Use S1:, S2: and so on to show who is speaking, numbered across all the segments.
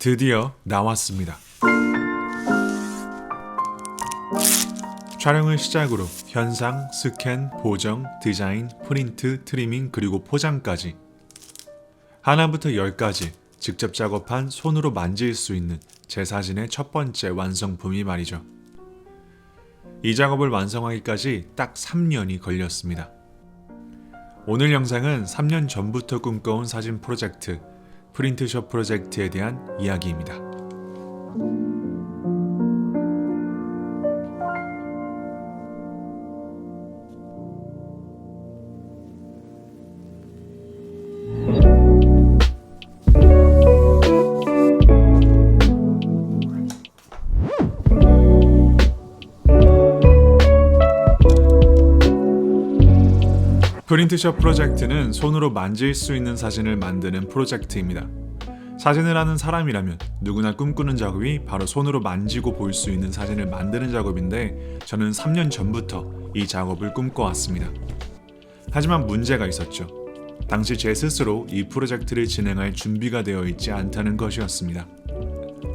S1: 드디어 나왔습니다. 촬영을 시작으로 현상, 스캔, 보정, 디자인, 프린트, 트리밍 그리고 포장까지 하나부터 10까지 직접 작업한 손으로 만질 수 있는 제 사진의 첫 번째 완성품이 말이죠. 이 작업을 완성하기까지 딱 3년이 걸렸습니다. 오늘 영상은 3년 전부터 꿈꿔온 사진 프로젝트, 프린트숍 프로젝트에 대한 이야기입니다. 프린트숍 프로젝트는 손으로 만질 수 있는 사진을 만드는 프로젝트입니다. 사진을 하는 사람이라면 누구나 꿈꾸는 작업이 바로 손으로 만지고 볼 수 있는 사진을 만드는 작업인데 저는 3년 전부터 이 작업을 꿈꿔왔습니다. 하지만 문제가 있었죠. 당시 제 스스로 이 프로젝트를 진행할 준비가 되어 있지 않다는 것이었습니다.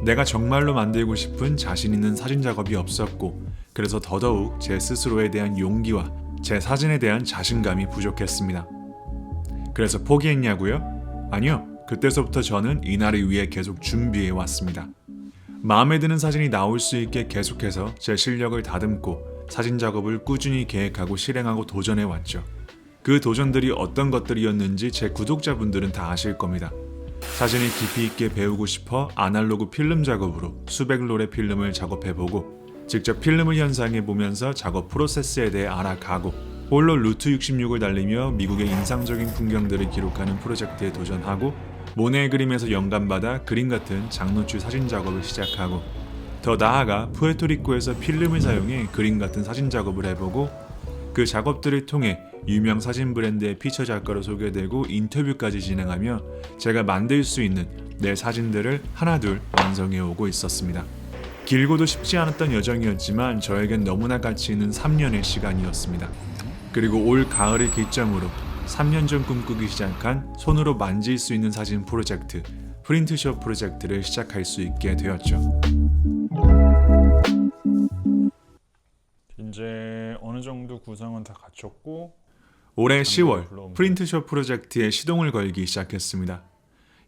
S1: 내가 정말로 만들고 싶은 자신 있는 사진 작업이 없었고 그래서 더더욱 제 스스로에 대한 용기와 제 사진에 대한 자신감이 부족했습니다. 그래서 포기했냐고요? 아니요. 그때서부터 저는 이날을 위해 계속 준비해 왔습니다. 마음에 드는 사진이 나올 수 있게 계속해서 제 실력을 다듬고 사진 작업을 꾸준히 계획하고 실행하고 도전해 왔죠. 그 도전들이 어떤 것들이었는지 제 구독자분들은 다 아실 겁니다. 사진을 깊이 있게 배우고 싶어 아날로그 필름 작업으로 수백 롤의 필름을 작업해보고 직접 필름을 현상해보면서 작업 프로세스에 대해 알아가고 홀로 루트 66을 달리며 미국의 인상적인 풍경들을 기록하는 프로젝트에 도전하고 모네의 그림에서 영감받아 그림 같은 장노출 사진 작업을 시작하고 더 나아가 푸에르토리코에서 필름을 사용해 그림 같은 사진 작업을 해보고 그 작업들을 통해 유명 사진 브랜드의 피처 작가로 소개되고 인터뷰까지 진행하며 제가 만들 수 있는 내 사진들을 하나둘 완성해 오고 있었습니다. 길고도 쉽지 않았던 여정이었지만 저에겐 너무나 가치 있는 3년의 시간이었습니다. 그리고 올 가을을 기점으로 3년 전 꿈꾸기 시작한 손으로 만질 수 있는 사진 프로젝트, 프린트숍 프로젝트를 시작할 수 있게 되었죠.
S2: 이제 어느 정도 구성은 다 갖췄고
S1: 올해 10월 프린트숍 프로젝트에 시동을 걸기 시작했습니다.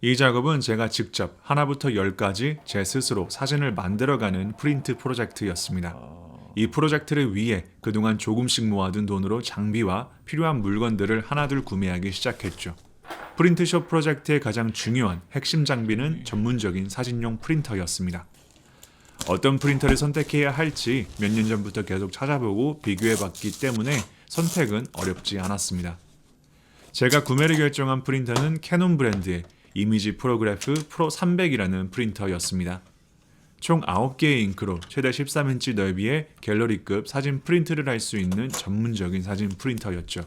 S1: 이 작업은 제가 직접 하나부터 10까지 제 스스로 사진을 만들어가는 프린트 프로젝트였습니다. 이 프로젝트를 위해 그동안 조금씩 모아둔 돈으로 장비와 필요한 물건들을 하나둘 구매하기 시작했죠. 프린트숍 프로젝트의 가장 중요한 핵심 장비는 전문적인 사진용 프린터였습니다. 어떤 프린터를 선택해야 할지 몇 년 전부터 계속 찾아보고 비교해봤기 때문에 선택은 어렵지 않았습니다. 제가 구매를 결정한 프린터는 캐논 브랜드의 이미지 프로그래프 프로 300이라는 프린터였습니다. 총 9개의 잉크로 최대 13인치 넓이의 갤러리급 사진 프린트를 할 수 있는 전문적인 사진 프린터였죠.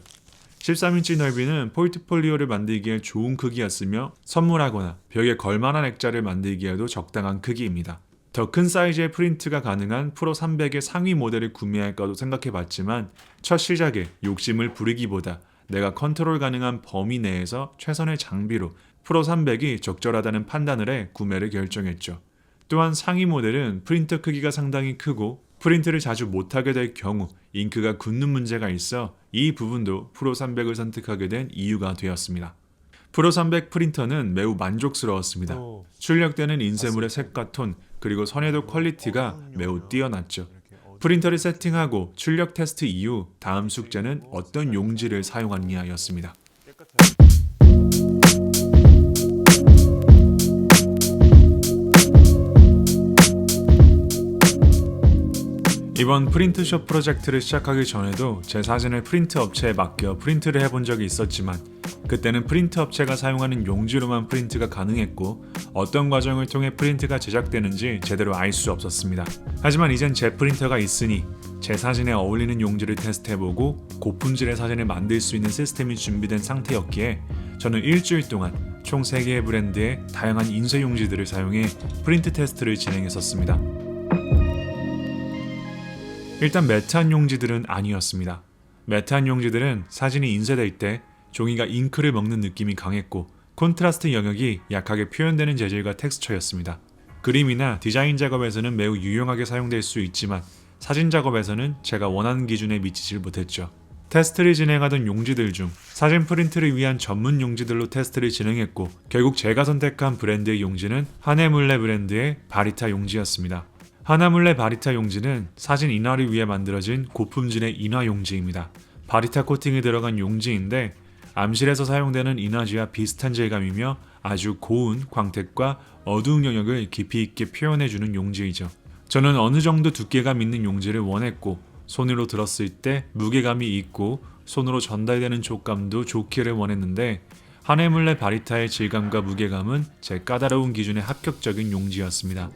S1: 13인치 넓이는 포트폴리오를 만들기에 좋은 크기였으며 선물하거나 벽에 걸만한 액자를 만들기에도 적당한 크기입니다. 더 큰 사이즈의 프린트가 가능한 프로 300의 상위 모델을 구매할까도 생각해봤지만 첫 시작에 욕심을 부리기보다 내가 컨트롤 가능한 범위 내에서 최선의 장비로 프로 300이 적절하다는 판단을 해 구매를 결정했죠. 또한 상위 모델은 프린터 크기가 상당히 크고 프린트를 자주 못하게 될 경우 잉크가 굳는 문제가 있어 이 부분도 프로 300을 선택하게 된 이유가 되었습니다. 프로 300 프린터는 매우 만족스러웠습니다. 출력되는 인쇄물의 색과 톤 그리고 선회도 퀄리티가 매우 뛰어났죠. 프린터를 세팅하고 출력 테스트 이후 다음 숙제는 어떤 용지를 사용하느냐였습니다. 이번 프린트숍 프로젝트를 시작하기 전에도 제 사진을 프린트 업체에 맡겨 프린트를 해본 적이 있었지만 그때는 프린트 업체가 사용하는 용지로만 프린트가 가능했고 어떤 과정을 통해 프린트가 제작되는지 제대로 알 수 없었습니다. 하지만 이젠 제 프린터가 있으니 제 사진에 어울리는 용지를 테스트해보고 고품질의 사진을 만들 수 있는 시스템이 준비된 상태였기에 저는 일주일 동안 총 3개의 브랜드의 다양한 인쇄 용지들을 사용해 프린트 테스트를 진행했었습니다. 일단 매트한 용지들은 아니었습니다. 매트한 용지들은 사진이 인쇄될 때 종이가 잉크를 먹는 느낌이 강했고 콘트라스트 영역이 약하게 표현되는 재질과 텍스처였습니다. 그림이나 디자인 작업에서는 매우 유용하게 사용될 수 있지만 사진 작업에서는 제가 원하는 기준에 미치질 못했죠. 테스트를 진행하던 용지들 중 사진 프린트를 위한 전문 용지들로 테스트를 진행했고 결국 제가 선택한 브랜드의 용지는 하네물레 브랜드의 바리타 용지였습니다. 하네물레 바리타 용지는 사진 인화를 위해 만들어진 고품질의 인화 용지입니다. 바리타 코팅이 들어간 용지인데 암실에서 사용되는 인화지와 비슷한 질감이며 아주 고운 광택과 어두운 영역을 깊이 있게 표현해주는 용지이죠. 저는 어느 정도 두께감 있는 용지를 원했고 손으로 들었을 때 무게감이 있고 손으로 전달되는 촉감도 좋기를 원했는데 하네물레 바리타의 질감과 무게감은 제 까다로운 기준에 합격적인 용지였습니다.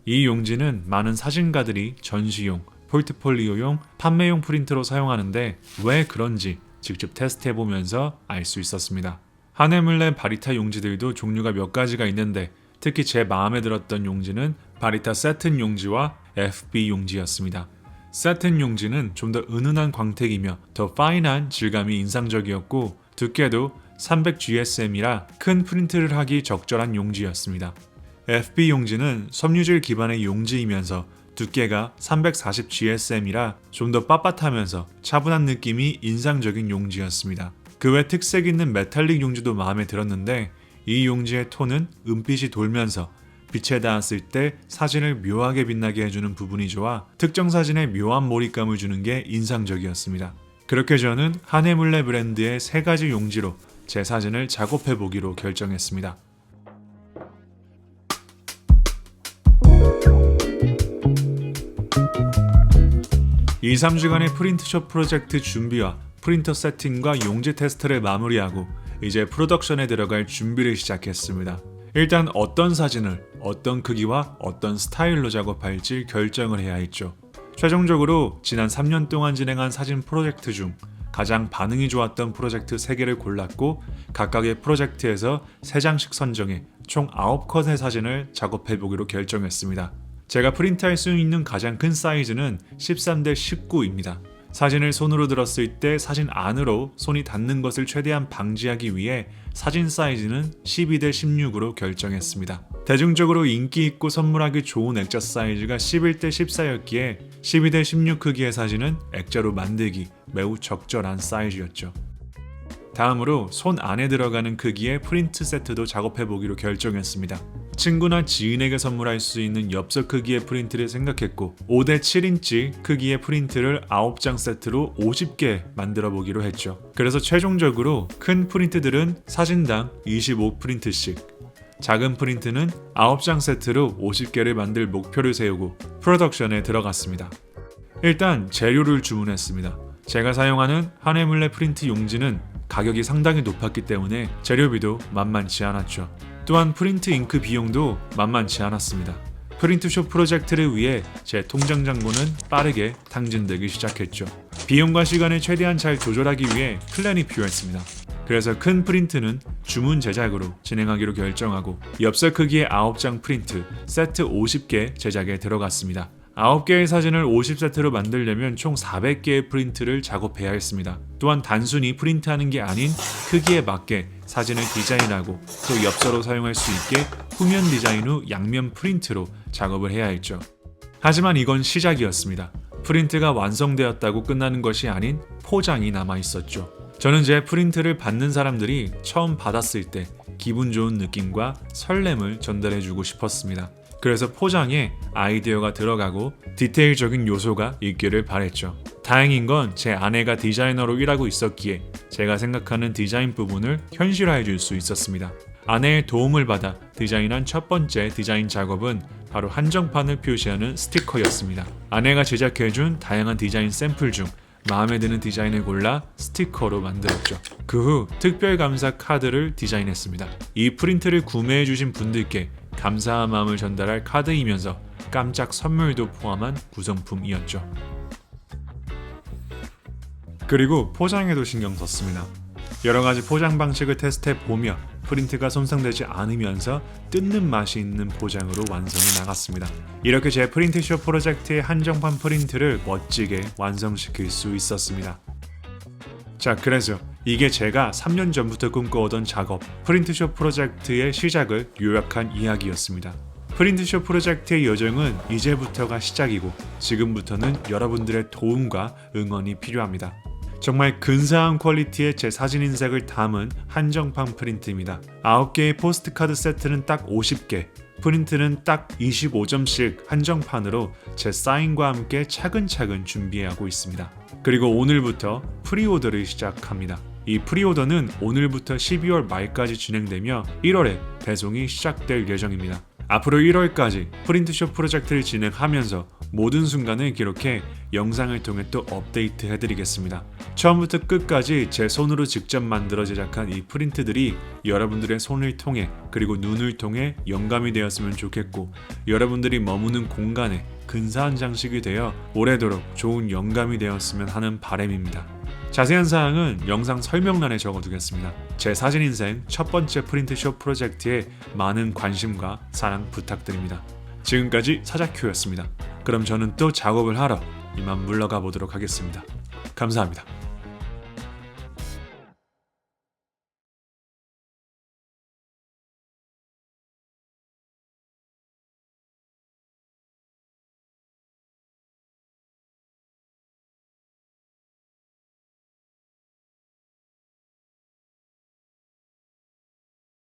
S1: 이 용지는 많은 사진가들이 전시용, 포트폴리오용, 판매용 프린트로 사용하는데 왜 그런지 직접 테스트해보면서 알 수 있었습니다. 하네물레 바리타 용지들도 종류가 몇 가지가 있는데 특히 제 마음에 들었던 용지는 바리타 세튼 용지와 FB 용지였습니다. 세튼 용지는 좀 더 은은한 광택이며 더 파인한 질감이 인상적이었고 두께도 300GSM이라 큰 프린트를 하기 적절한 용지였습니다. FB 용지는 섬유질 기반의 용지이면서 두께가 340GSM이라 좀 더 빳빳하면서 차분한 느낌이 인상적인 용지였습니다. 그 외 특색 있는 메탈릭 용지도 마음에 들었는데 이 용지의 톤은 은빛이 돌면서 빛에 닿았을 때 사진을 묘하게 빛나게 해주는 부분이 좋아 특정 사진에 묘한 몰입감을 주는 게 인상적이었습니다. 그렇게 저는 하네물레 브랜드의 3가지 용지로 제 사진을 작업해보기로 결정했습니다. 이 3주간의 프린트숍 프로젝트 준비와 프린터 세팅과 용지 테스트를 마무리하고 이제 프로덕션에 들어갈 준비를 시작했습니다. 일단 어떤 사진을 어떤 크기와 어떤 스타일로 작업할지 결정을 해야 했죠. 최종적으로 지난 3년 동안 진행한 사진 프로젝트 중 가장 반응이 좋았던 프로젝트 3개를 골랐고 각각의 프로젝트에서 3장씩 선정해 총 9컷의 사진을 작업해보기로 결정했습니다. 제가 프린트할 수 있는 가장 큰 사이즈는 13:19입니다. 사진을 손으로 들었을 때 사진 안으로 손이 닿는 것을 최대한 방지하기 위해 사진 사이즈는 12:16으로 결정했습니다. 대중적으로 인기 있고 선물하기 좋은 액자 사이즈가 11:14였기에 12:16 크기의 사진은 액자로 만들기 매우 적절한 사이즈였죠. 다음으로 손 안에 들어가는 크기의 프린트 세트도 작업해보기로 결정했습니다. 친구나 지인에게 선물할 수 있는 엽서 크기의 프린트를 생각했고 5:7인치 크기의 프린트를 9장 세트로 50개 만들어 보기로 했죠. 그래서 최종적으로 큰 프린트들은 사진당 25프린트씩, 작은 프린트는 9장 세트로 50개를 만들 목표를 세우고 프로덕션에 들어갔습니다. 일단 재료를 주문했습니다. 제가 사용하는 하네물레 프린트 용지는 가격이 상당히 높았기 때문에 재료비도 만만치 않았죠. 또한 프린트 잉크 비용도 만만치 않았습니다. 프린트숍 프로젝트를 위해 제 통장 잔고는 빠르게 탕진되기 시작했죠. 비용과 시간을 최대한 잘 조절하기 위해 플랜이 필요했습니다. 그래서 큰 프린트는 주문 제작으로 진행하기로 결정하고 엽서 크기의 9장 프린트, 세트 50개 제작에 들어갔습니다. 9개의 사진을 50세트로 만들려면 총 400개의 프린트를 작업해야 했습니다. 또한 단순히 프린트하는 게 아닌 크기에 맞게 사진을 디자인하고 또 엽서로 사용할 수 있게 후면 디자인 후 양면 프린트로 작업을 해야 했죠. 하지만 이건 시작이었습니다. 프린트가 완성되었다고 끝나는 것이 아닌 포장이 남아 있었죠. 저는 제 프린트를 받는 사람들이 처음 받았을 때 기분 좋은 느낌과 설렘을 전달해주고 싶었습니다. 그래서 포장에 아이디어가 들어가고 디테일적인 요소가 있기를 바랬죠. 다행인 건 제 아내가 디자이너로 일하고 있었기에 제가 생각하는 디자인 부분을 현실화해 줄 수 있었습니다. 아내의 도움을 받아 디자인한 첫 번째 디자인 작업은 바로 한정판을 표시하는 스티커였습니다. 아내가 제작해준 다양한 디자인 샘플 중 마음에 드는 디자인을 골라 스티커로 만들었죠. 그 후 특별 감사 카드를 디자인했습니다. 이 프린트를 구매해주신 분들께 감사한 마음을 전달할 카드이면서 깜짝 선물도 포함한 구성품이었죠. 그리고 포장에도 신경 썼습니다. 여러가지 포장 방식을 테스트해 보며 프린트가 손상되지 않으면서 뜯는 맛이 있는 포장으로 완성해 나갔습니다. 이렇게 제 프린트숍 프로젝트의 한정판 프린트를 멋지게 완성시킬 수 있었습니다. 자, 그래서 이게 제가 3년 전부터 꿈꿔오던 작업, 프린트숍 프로젝트의 시작을 요약한 이야기였습니다. 프린트숍 프로젝트의 여정은 이제부터가 시작이고 지금부터는 여러분들의 도움과 응원이 필요합니다. 정말 근사한 퀄리티의 제 사진 인색을 담은 한정판 프린트입니다. 9개의 포스트카드 세트는 딱 50개, 프린트는 딱 25점씩 한정판으로 제 사인과 함께 차근차근 준비하고 있습니다. 그리고 오늘부터 프리오더를 시작합니다. 이 프리오더는 오늘부터 12월 말까지 진행되며 1월에 배송이 시작될 예정입니다. 앞으로 1월까지 프린트숍 프로젝트를 진행하면서 모든 순간을 기록해 영상을 통해 또 업데이트 해드리겠습니다. 처음부터 끝까지 제 손으로 직접 만들어 제작한 이 프린트들이 여러분들의 손을 통해 그리고 눈을 통해 영감이 되었으면 좋겠고 여러분들이 머무는 공간에 근사한 장식이 되어 오래도록 좋은 영감이 되었으면 하는 바람입니다. 자세한 사항은 영상 설명란에 적어두겠습니다. 제 사진 인생 첫 번째 프린트숍 프로젝트에 많은 관심과 사랑 부탁드립니다. 지금까지 사자큐였습니다. 그럼 저는 또 작업을 하러 이만 물러가 보도록 하겠습니다. 감사합니다.